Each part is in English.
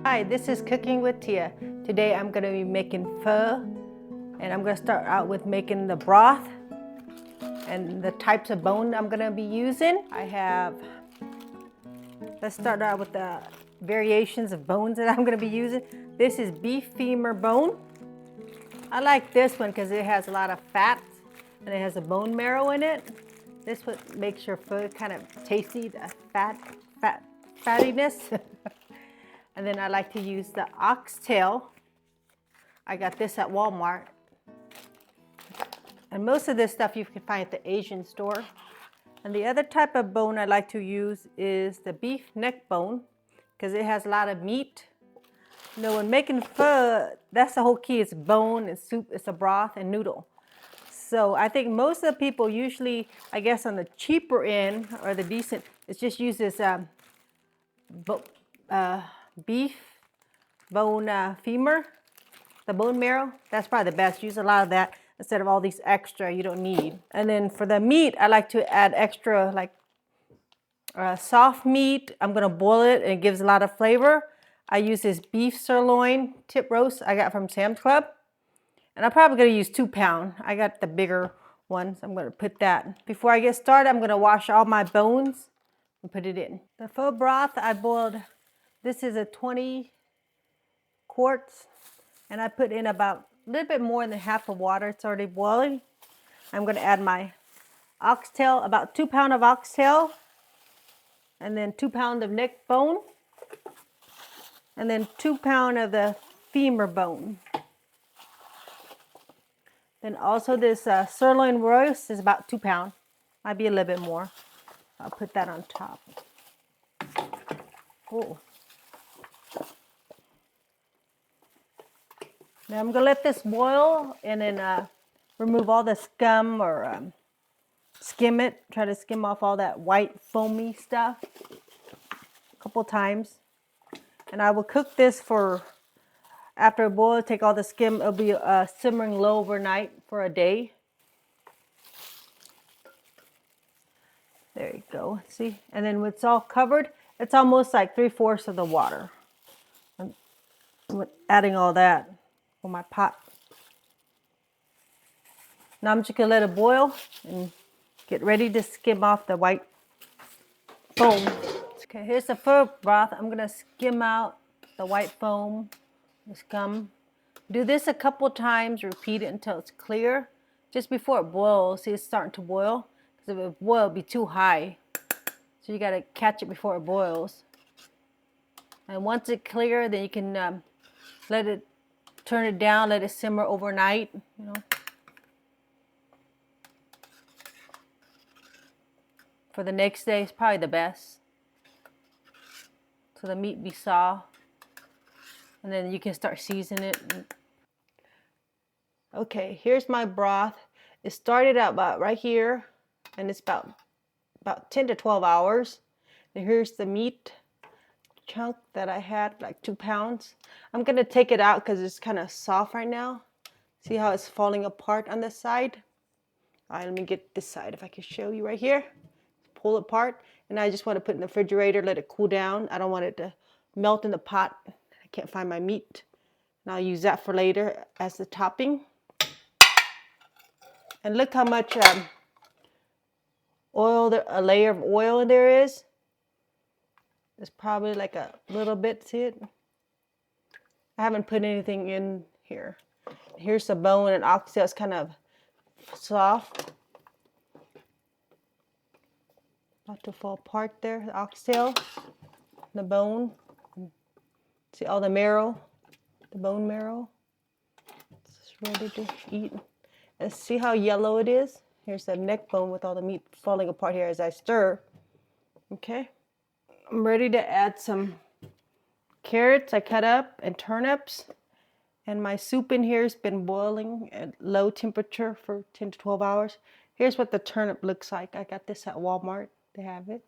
Hi, this is Cooking with Tia. Today I'm going to be making pho, and I'm going to start out with making the broth and the types of bone I'm going to be using. Let's start out with the variations of bones that I'm going to be using. This is beef femur bone. I like this one because it has a lot of fat and it has a bone marrow in it. This one makes your pho kind of tasty, the fattiness. And then I like to use the oxtail. I got this at Walmart. And most of this stuff you can find at the Asian store. And the other type of bone I like to use is the beef neck bone because it has a lot of meat. You know, when making pho, that's the whole key. It's bone and soup, it's a broth and noodle. So I think most of the people usually, I guess on the cheaper end or the decent, it's just use this beef bone femur, the bone marrow. That's probably the best. Use a lot of that instead of all these extra you don't need. And then for the meat, I like to add extra like soft meat. I'm gonna boil it and it gives a lot of flavor. I use this beef sirloin tip roast I got from Sam's Club. And I'm probably gonna use 2 pound. I got the bigger ones. I'm gonna put that. Before I get started, I'm gonna wash all my bones and put it in. The pho broth I boiled, this is a 20 quarts, and I put in about a little bit more than half of water. It's already boiling. I'm gonna add my oxtail, about 2 pounds of oxtail, and then 2 pounds of neck bone, and then 2 pounds of the femur bone. Then also this sirloin roast is about 2 pounds. Might be a little bit more. I'll put that on top. Oh. Now I'm gonna let this boil and then remove all the scum or skim it. Try to skim off all that white foamy stuff a couple times. And I will cook this for, after it boils, take all the skim, it'll be simmering low overnight for a day. There you go, see? And then when it's all covered, it's almost like 3/4 of the water. I'm adding all that for my pot. Now I'm just gonna let it boil and get ready to skim off the white foam. Okay, here's the pho broth. I'm gonna skim out the white foam, the scum. Do this a couple times, repeat it until it's clear. Just before it boils, see it's starting to boil. Because if it boils, it'll be too high. So you gotta catch it before it boils. And once it's clear, then you can turn it down, let it simmer overnight, you know. For the next day, it's probably the best. So the meat be soft. And then you can start seasoning it. Okay, here's my broth. It started out about right here, and it's about 10 to 12 hours. And here's the meat chunk that I had, like 2 pounds. I'm gonna take it out because it's kind of soft right now. See how it's falling apart on this side? All right, let me get this side if I can show you right here. Pull it apart, and I just want to put it in the refrigerator, let it cool down. I don't want it to melt in the pot. I can't find my meat. And I'll use that for later as the topping. And look how much oil, a layer of oil there is. It's probably like a little bit, see it? I haven't put anything in here. Here's the bone and oxtail. It's kind of soft. About to fall apart there, the oxtail, the bone. See all the marrow, the bone marrow. It's ready to eat. And see how yellow it is? Here's the neck bone with all the meat falling apart here as I stir. Okay. I'm ready to add some carrots I cut up and turnips. And my soup in here has been boiling at low temperature for 10 to 12 hours. Here's what the turnip looks like. I got this at Walmart. They have it.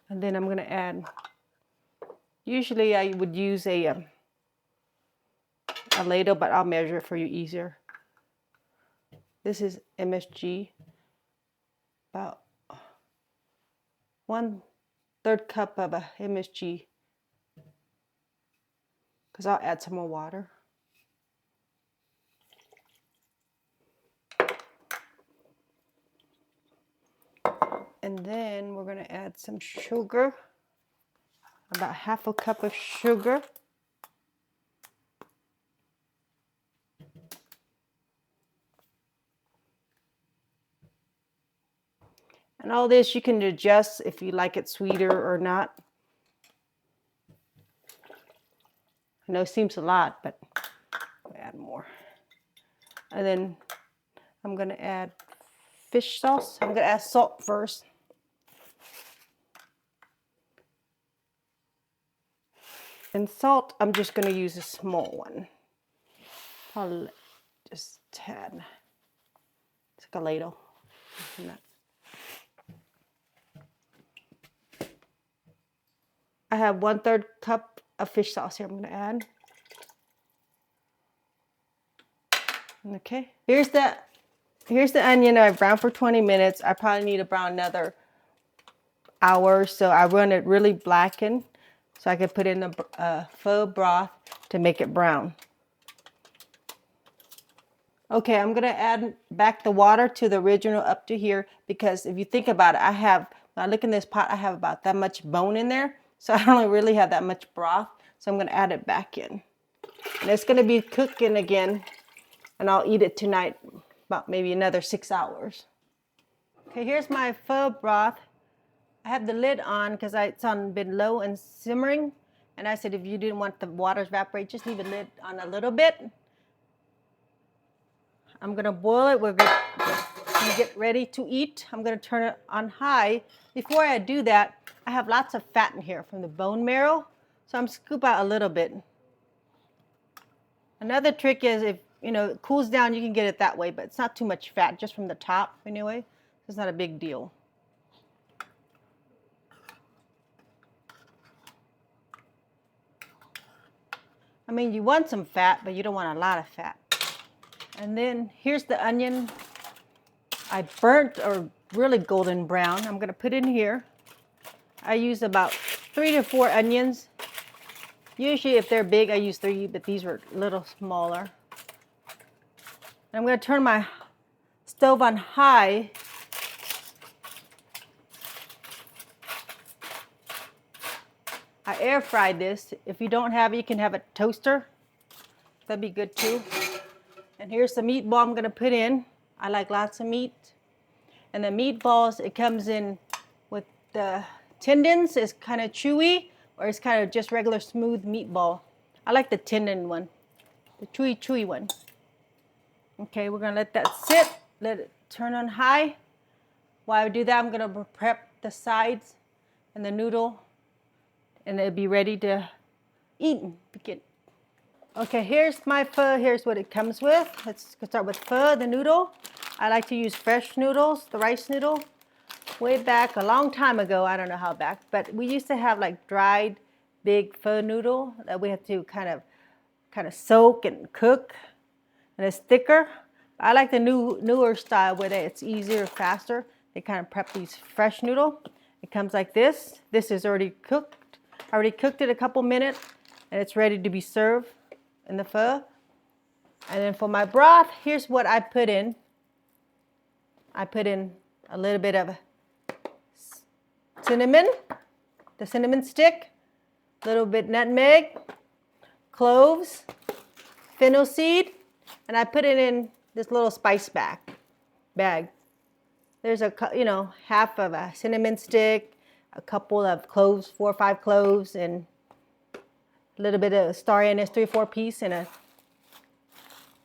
And then I'm going to add, usually I would use a ladle, but I'll measure it for you easier. This is MSG, about 1/3 cup of a MSG, because I'll add some more water. And then we're going to add some sugar, about 1/2 cup of sugar. And all this you can adjust if you like it sweeter or not. I know it seems a lot, but I'll add more. And then I'm going to add fish sauce. I'm going to add salt first. And salt, I'm just going to use a small one. Probably just a tad. It's like a ladle. I have 1/3 cup of fish sauce here I'm going to add. Okay, here's the onion I've browned for 20 minutes. I probably need to brown another hour, so I run it really blackened so I can put in the pho broth to make it brown. Okay, I'm gonna add back the water to the original up to here, because if you think about it, when I look in this pot, I have about that much bone in there, so I don't really have that much broth, so I'm gonna add it back in. And it's gonna be cooking again, and I'll eat it tonight, about maybe another 6 hours. Okay, here's my pho broth. I have the lid on because it's been low and simmering. And I said if you didn't want the water to evaporate, just leave the lid on a little bit. I'm going to boil it. We're going to get ready to eat. I'm going to turn it on high. Before I do that, I have lots of fat in here from the bone marrow. So I'm scoop out a little bit. Another trick is if it cools down, you can get it that way, but it's not too much fat, just from the top anyway. It's not a big deal. I mean, you want some fat, but you don't want a lot of fat. And then here's the onion I burnt or really golden brown. I'm going to put in here. I use about 3 to 4 onions. Usually if they're big, I use 3, but these were a little smaller. And I'm going to turn my stove on high. I air fried this. If you don't have it, you can have a toaster. That'd be good too. And here's the meatball I'm going to put in. I like lots of meat. And the meatballs, it comes in with the tendons. It's kind of chewy, or it's kind of just regular smooth meatball. I like the tendon one, the chewy one. Okay, we're going to let that sit. Let it turn on high. While I do that, I'm going to prep the sides and the noodle, and it'll be ready to eat and begin. Okay, here's my pho. Here's what it comes with. Let's start with pho, the noodle. I like to use fresh noodles, the rice noodle. Way back, a long time ago, I don't know how back, but we used to have like dried big pho noodle that we had to kind of soak and cook, and it's thicker. I like the newer style where it's easier, faster. They kind of prep these fresh noodle. It comes like this. This is already cooked. I already cooked it a couple minutes, and it's ready to be served in the pho. And then for my broth, here's what I put in. I put in a little bit of cinnamon, the cinnamon stick, a little bit nutmeg, cloves, fennel seed, and I put it in this little spice bag. There's half of a cinnamon stick, a couple of cloves, 4 or 5 cloves, and a little bit of star anise, 3 or 4 pieces, and a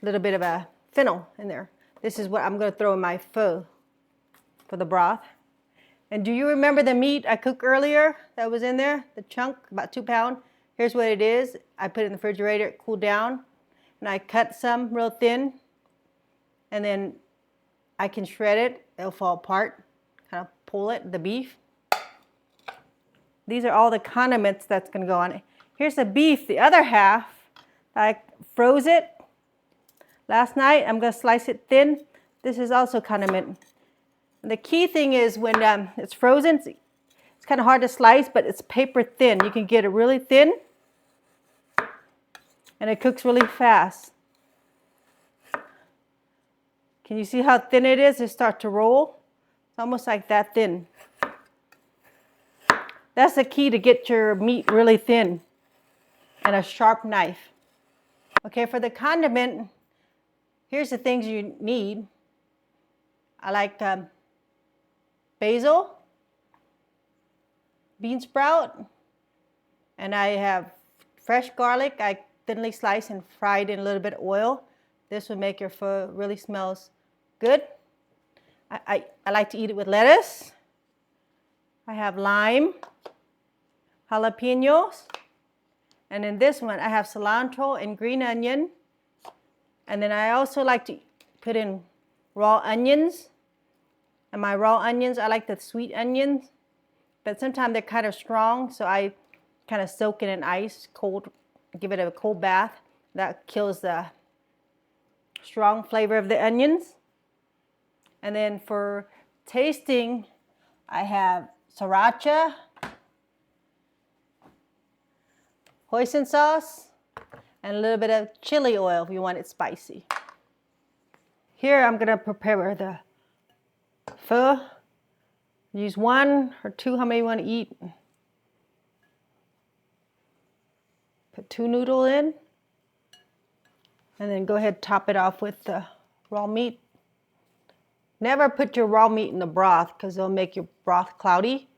little bit of a fennel in there. This is what I'm going to throw in my pho for the broth. And do you remember the meat I cooked earlier that was in there? The chunk, about 2 pounds. Here's what it is. I put it in the refrigerator, it cooled down, and I cut some real thin, and then I can shred it. It'll fall apart. Kind of pull it, the beef. These are all the condiments that's going to go on it. Here's the beef, the other half. I froze it last night. I'm going to slice it thin. This is also condiment. And the key thing is when it's frozen, it's kind of hard to slice, but it's paper thin. You can get it really thin, and it cooks really fast. Can you see how thin it is? It starts to roll. It's almost like that thin. That's the key to get your meat really thin, and a sharp knife. Okay, for the condiment, here's the things you need. I like basil, bean sprout, and I have fresh garlic. I thinly sliced and fried in a little bit of oil. This will make your pho really smells good. I like to eat it with lettuce. I have lime, jalapenos, and in this one I have cilantro and green onion. And then I also like to put in raw onions. And my raw onions, I like the sweet onions, but sometimes they're kind of strong, so I kind of soak it in ice, cold, give it a cold bath. That kills the strong flavor of the onions. And then for tasting, I have sriracha, hoisin sauce, and a little bit of chili oil if you want it spicy. Here I'm going to prepare the pho. Use 1 or 2, how many you want to eat. Put 2 noodles in. And then go ahead and top it off with the raw meat. Never put your raw meat in the broth because it'll make your broth cloudy.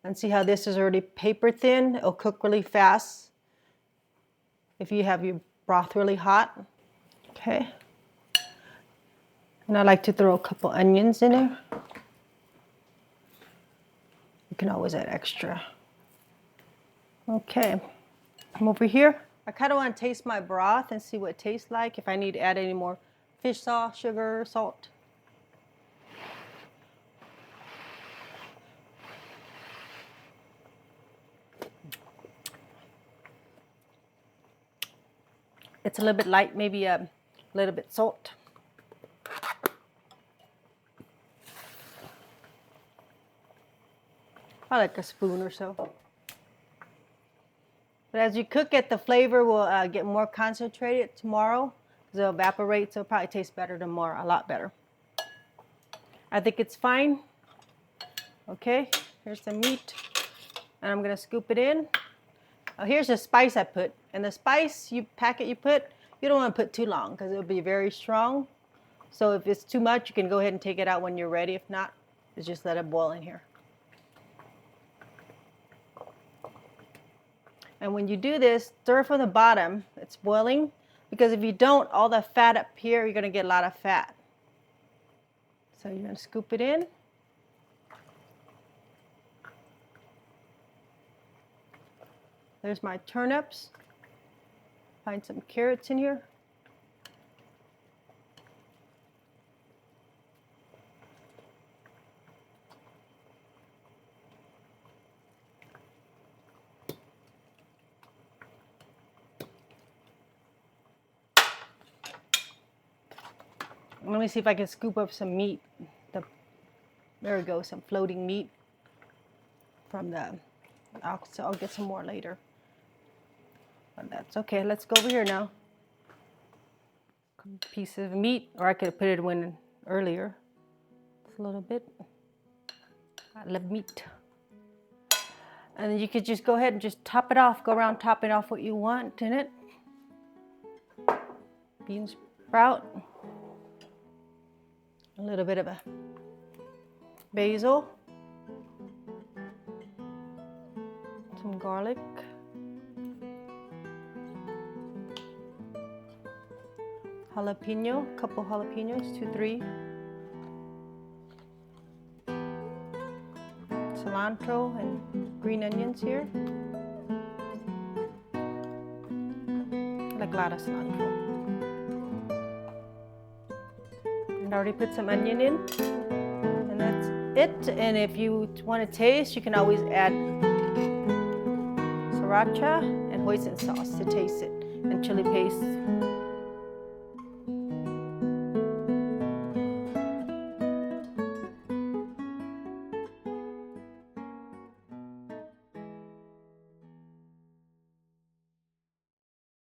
And see how this is already paper thin? It'll cook really fast if you have your broth really hot. Okay. And I like to throw a couple onions in there. You can always add extra. Okay, I'm over here. I kind of want to taste my broth and see what it tastes like, if I need to add any more fish sauce, sugar, salt. It's a little bit light, maybe a little bit salt. I like a spoon or so. But as you cook it, the flavor will get more concentrated tomorrow because it'll evaporate, so it'll probably taste better tomorrow, a lot better. I think it's fine. Okay, here's the meat, and I'm gonna scoop it in. Oh, here's the spice I put, and the spice packet you put, you don't want to put too long because it'll be very strong. So if it's too much, you can go ahead and take it out when you're ready. If not, just let it boil in here. And when you do this, stir from the bottom, it's boiling, because if you don't, all the fat up here, you're going to get a lot of fat. So you're going to scoop it in. There's my turnips. Find some carrots in here. Let me see if I can scoop up some meat. There we go, some floating meat from the, I'll get some more later. But that's okay, let's go over here now. A piece of meat, or I could have put it in earlier. Just a little bit. I love meat. And then you could just go ahead and just top it off, go around topping off what you want in it. Bean sprout. A little bit of a basil, some garlic, jalapeno, a couple jalapenos, 2, 3, cilantro and green onions here. I like a lot of cilantro. I already put some onion in, and that's it. And if you want to taste, you can always add sriracha and hoisin sauce to taste it, and chili paste.